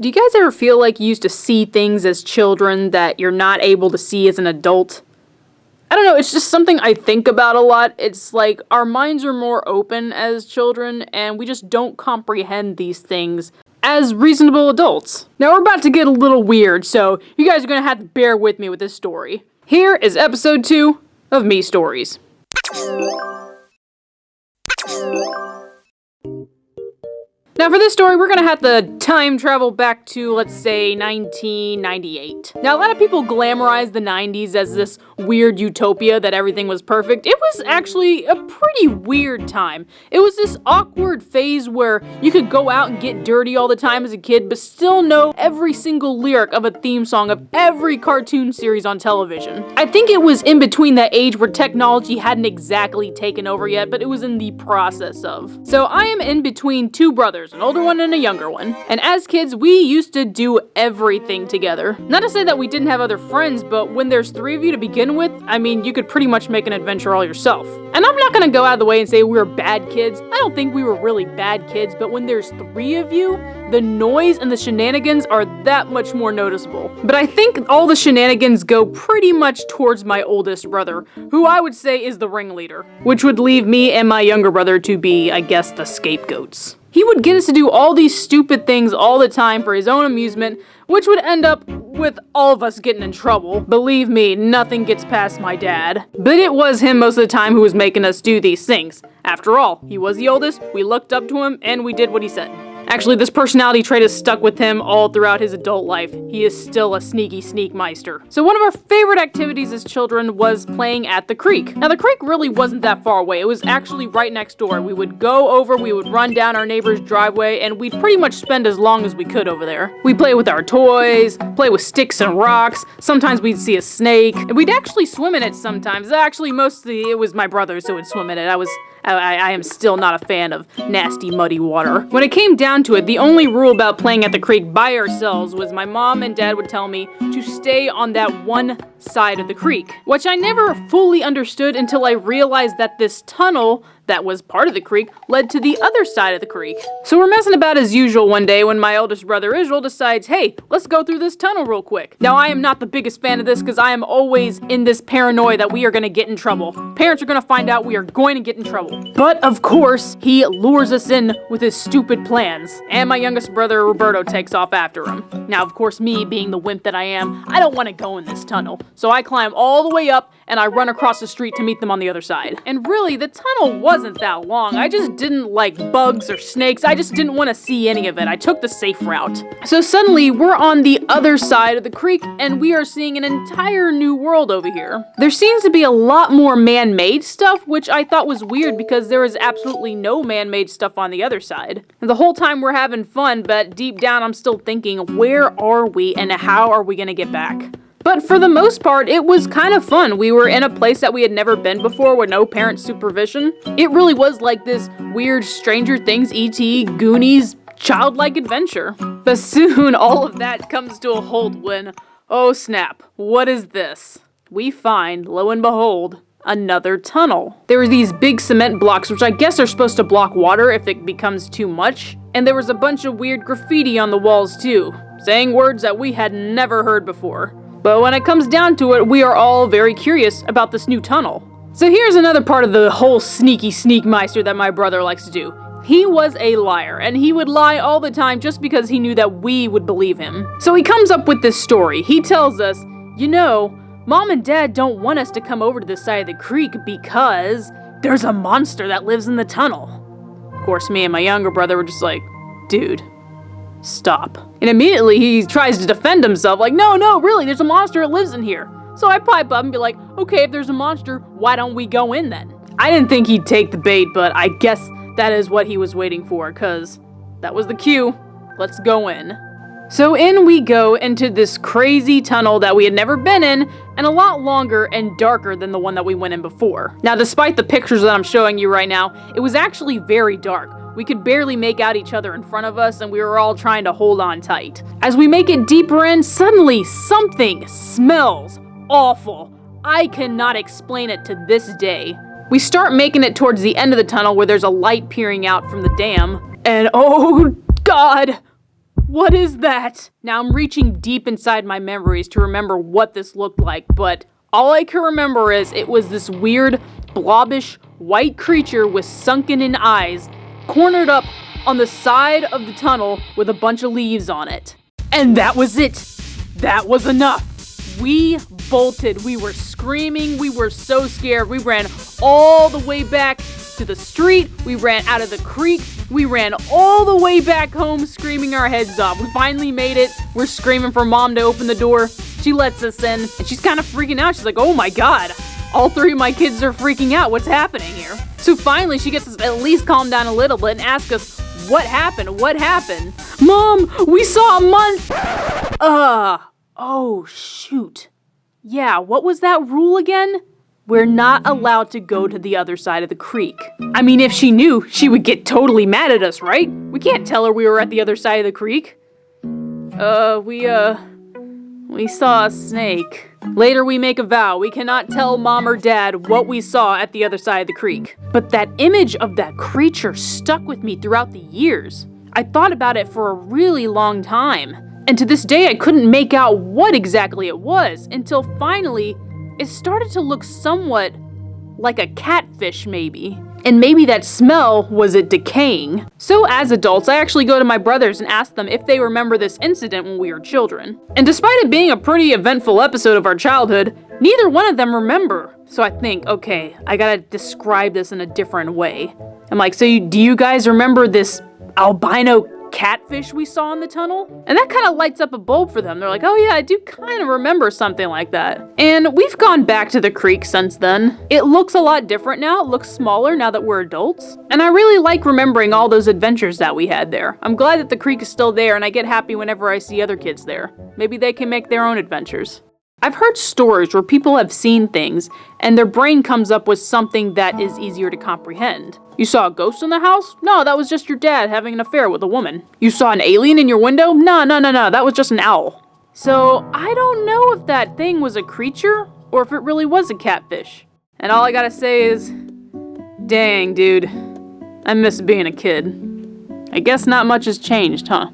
Do you guys ever feel like you used to see things as children that you're not able to see as an adult? I don't know, it's just something I think about a lot. It's like our minds are more open as children, and we just don't comprehend these things as reasonable adults. Now we're about to get a little weird, so you guys are gonna have to bear with me with this story. Here is episode 2 of Mii Stories. Now for this story, we're gonna have to time travel back to, let's say, 1998. Now a lot of people glamorize the 90s as this weird utopia that everything was perfect. It was actually a pretty weird time. It was this awkward phase where you could go out and get dirty all the time as a kid, but still know every single lyric of a theme song of every cartoon series on television. I think it was in between that age where technology hadn't exactly taken over yet, but it was in the process of. So I am in between two brothers, an older one and a younger one. And as kids, we used to do everything together. Not to say that we didn't have other friends, but when there's 3 of you to begin with, I mean, you could pretty much make an adventure all yourself. And I'm not gonna go out of the way and say we were bad kids. I don't think we were really bad kids, but when there's 3 of you, the noise and the shenanigans are that much more noticeable. But I think all the shenanigans go pretty much towards my oldest brother, who I would say is the ringleader, which would leave me and my younger brother to be, I guess, the scapegoats. He would get us to do all these stupid things all the time for his own amusement, which would end up with all of us getting in trouble. Believe me, nothing gets past my dad. But it was him most of the time who was making us do these things. After all, he was the oldest, we looked up to him, and we did what he said. Actually, this personality trait has stuck with him all throughout his adult life. He is still a sneaky sneakmeister. So one of our favorite activities as children was playing at the creek. Now the creek really wasn't that far away. It was actually right next door. We would go over, we would run down our neighbor's driveway, and we'd pretty much spend as long as we could over there. We'd play with our toys, play with sticks and rocks. Sometimes we'd see a snake, and we'd actually swim in it sometimes. Actually, mostly it was my brothers who would swim in it. I am still not a fan of nasty, muddy water. When it came down to it, the only rule about playing at the creek by ourselves was my mom and dad would tell me to stay on that one side of the creek, which I never fully understood until I realized that this tunnel that was part of the creek led to the other side of the creek. So we're messing about as usual one day when my oldest brother Israel decides, hey, let's go through this tunnel real quick. Now I am not the biggest fan of this because I am always in this paranoia that we are gonna get in trouble. Parents are gonna find out we are going to get in trouble. But of course, he lures us in with his stupid plans, and my youngest brother Roberto takes off after him. Now of course, me being the wimp that I am, I don't want to go in this tunnel. So I climb all the way up and I run across the street to meet them on the other side. And really, the tunnel wasn't that long. I just didn't like bugs or snakes. I just didn't want to see any of it. I took the safe route. So suddenly, we're on the other side of the creek and we are seeing an entire new world over here. There seems to be a lot more man-made stuff, which I thought was weird because there is absolutely no man-made stuff on the other side. And the whole time we're having fun, but deep down I'm still thinking, where are we and how are we gonna get back? But for the most part, it was kind of fun. We were in a place that we had never been before with no parent supervision. It really was like this weird Stranger Things, E.T., Goonies, childlike adventure. But soon, all of that comes to a halt when, oh snap, what is this? We find, lo and behold, another tunnel. There were these big cement blocks, which I guess are supposed to block water if it becomes too much. And there was a bunch of weird graffiti on the walls too, saying words that we had never heard before. But when it comes down to it, we are all very curious about this new tunnel. So here's another part of the whole sneaky sneakmeister that my brother likes to do. He was a liar, and he would lie all the time just because he knew that we would believe him. So he comes up with this story. He tells us, you know, Mom and Dad don't want us to come over to this side of the creek because there's a monster that lives in the tunnel. Of course, me and my younger brother were just like, dude, stop. And immediately he tries to defend himself, like, no, really, there's a monster that lives in here. So I pipe up and be like, okay, if there's a monster, why don't we go in then? I didn't think he'd take the bait, but I guess that is what he was waiting for, because that was the cue. Let's go in. So in we go into this crazy tunnel that we had never been in, and a lot longer and darker than the one that we went in before. Now, despite the pictures that I'm showing you right now, it was actually very dark. We could barely make out each other in front of us, and we were all trying to hold on tight. As we make it deeper in, suddenly something smells awful. I cannot explain it to this day. We start making it towards the end of the tunnel where there's a light peering out from the dam, and oh God, What is that? Now I'm reaching deep inside my memories to remember what this looked like, but all I can remember is it was this weird, blobbish, white creature with sunken-in eyes, cornered up on the side of the tunnel with a bunch of leaves on it. And that was it. That was enough. We bolted. We were screaming. We were so scared. We ran all the way back to the street. We ran out of the creek. We ran all the way back home screaming our heads off. We finally made it. We're screaming for Mom to open the door. She lets us in, and she's kind of freaking out. She's like, oh my God, all three of my kids are freaking out. What's happening here? So finally, she gets us at least calm down a little bit and asks us, what happened? What happened? Mom, we saw a month. Oh shoot. Yeah, what was that rule again? We're not allowed to go to the other side of the creek. I mean, if she knew, she would get totally mad at us, right? We can't tell her we were at the other side of the creek. We saw a snake. Later we make a vow. We cannot tell Mom or Dad what we saw at the other side of the creek. But that image of that creature stuck with me throughout the years. I thought about it for a really long time. And to this day, I couldn't make out what exactly it was until finally, it started to look somewhat like a catfish maybe. And maybe that smell was it decaying. So as adults, I actually go to my brothers and ask them if they remember this incident when we were children. And despite it being a pretty eventful episode of our childhood, neither one of them remember. So I think, okay, I gotta describe this in a different way. I'm like, so do you guys remember this albino catfish we saw in the tunnel? And that kind of lights up a bulb for them. They're like, oh yeah, I do kind of remember something like that. And we've gone back to the creek since then. It looks a lot different now. It looks smaller now that we're adults. And I really like remembering all those adventures that we had there. I'm glad that the creek is still there, and I get happy whenever I see other kids there. Maybe they can make their own adventures. I've heard stories where people have seen things and their brain comes up with something that is easier to comprehend. You saw a ghost in the house? No, that was just your dad having an affair with a woman. You saw an alien in your window? No, that was just an owl. So I don't know if that thing was a creature or if it really was a catfish. And all I gotta say is, dang dude, I miss being a kid. I guess not much has changed, huh?